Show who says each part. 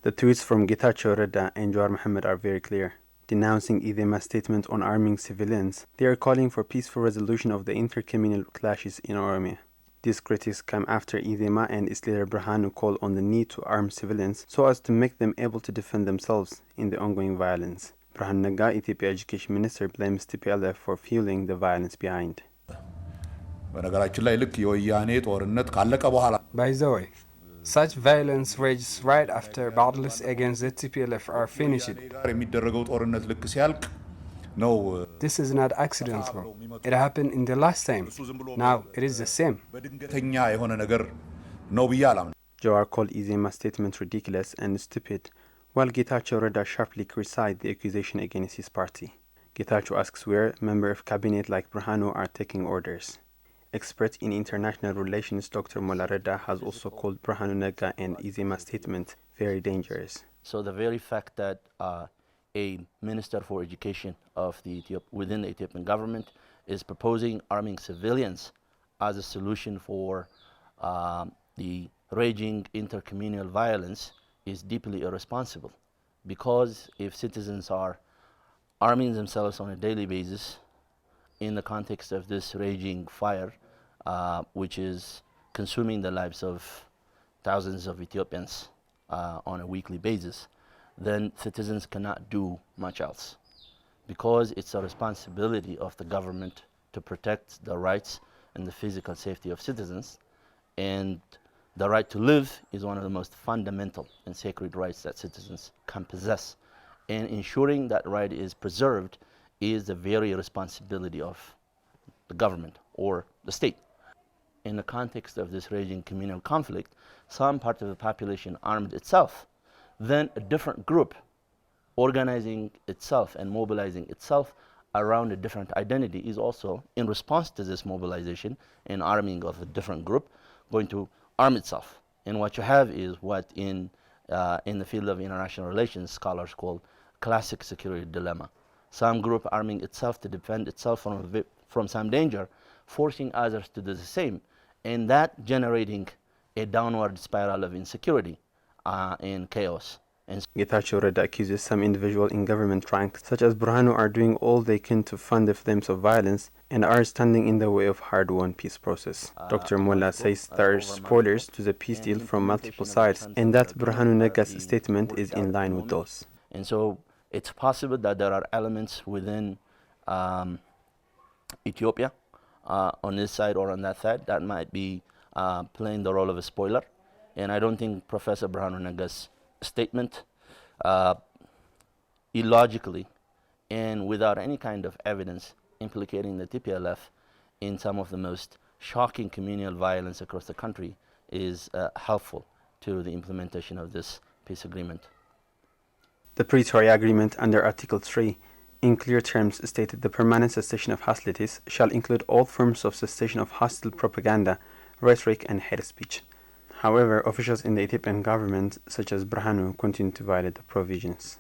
Speaker 1: The tweets from Getachew Reda and Jawar Mohammed are very clear. Denouncing Idema's statement on arming civilians, they are calling for peaceful resolution of the inter-communal clashes in Oromia. These critics come after Idema and its leader Burhanu call on the need to arm civilians so as to make them able to defend themselves in the ongoing violence. Burhanu Naga, Ethiopia Education Minister, blames TPLF for fueling the violence behind.
Speaker 2: By the
Speaker 3: way, such violence rages right after battles against the TPLF are finished. This is not accidental. It happened in the last time. Now it is the same.
Speaker 1: Jawar called Idema's statement ridiculous and stupid, while Getachew Reda sharply criticized the accusation against his party. Getachew asks where members of cabinet like Burhanu are taking orders. Expert in international relations Dr. Mola Reda has also called Burhanu Naga and Idema's statement very dangerous.
Speaker 4: So the very fact that a minister for education of within the Ethiopian government is proposing arming civilians as a solution for the raging intercommunal violence is deeply irresponsible, because if citizens are arming themselves on a daily basis in the context of this raging fire, which is consuming the lives of thousands of Ethiopians on a weekly basis, then citizens cannot do much else, because it's a responsibility of the government to protect the rights and the physical safety of citizens, and the right to live is one of the most fundamental and sacred rights that citizens can possess, and ensuring that right is preserved is the very responsibility of the government or the state. In the context of this raging communal conflict, some part of the population armed itself, then a different group organizing itself and mobilizing itself around a different identity is also, in response to this mobilization and arming of a different group, going to arm itself. And what you have is what in the field of international relations scholars call classic security dilemma. Some group arming itself to defend itself from some danger, forcing others to do the same, and that generating a downward spiral of insecurity and chaos.
Speaker 1: Getachew Reda accuses some individuals in government ranks, such as Burhanu, are doing all they can to fund the flames of violence and are standing in the way of hard-won peace process. Dr. Molla says there are spoilers to the peace deal from multiple sides, and that Burhanu Naga's statement is in line with those.
Speaker 4: And so it's possible that there are elements within Ethiopia on this side or on that side that might be playing the role of a spoiler. And I don't think Professor Burhanu Naga's statement illogically and without any kind of evidence implicating the TPLF in some of the most shocking communal violence across the country is helpful to the implementation of this peace agreement.
Speaker 1: The Pretoria Agreement under Article 3 in clear terms stated the permanent cessation of hostilities shall include all forms of cessation of hostile propaganda, rhetoric and hate speech. However, officials in the Ethiopian government, such as Burhanu, continue to violate the provisions.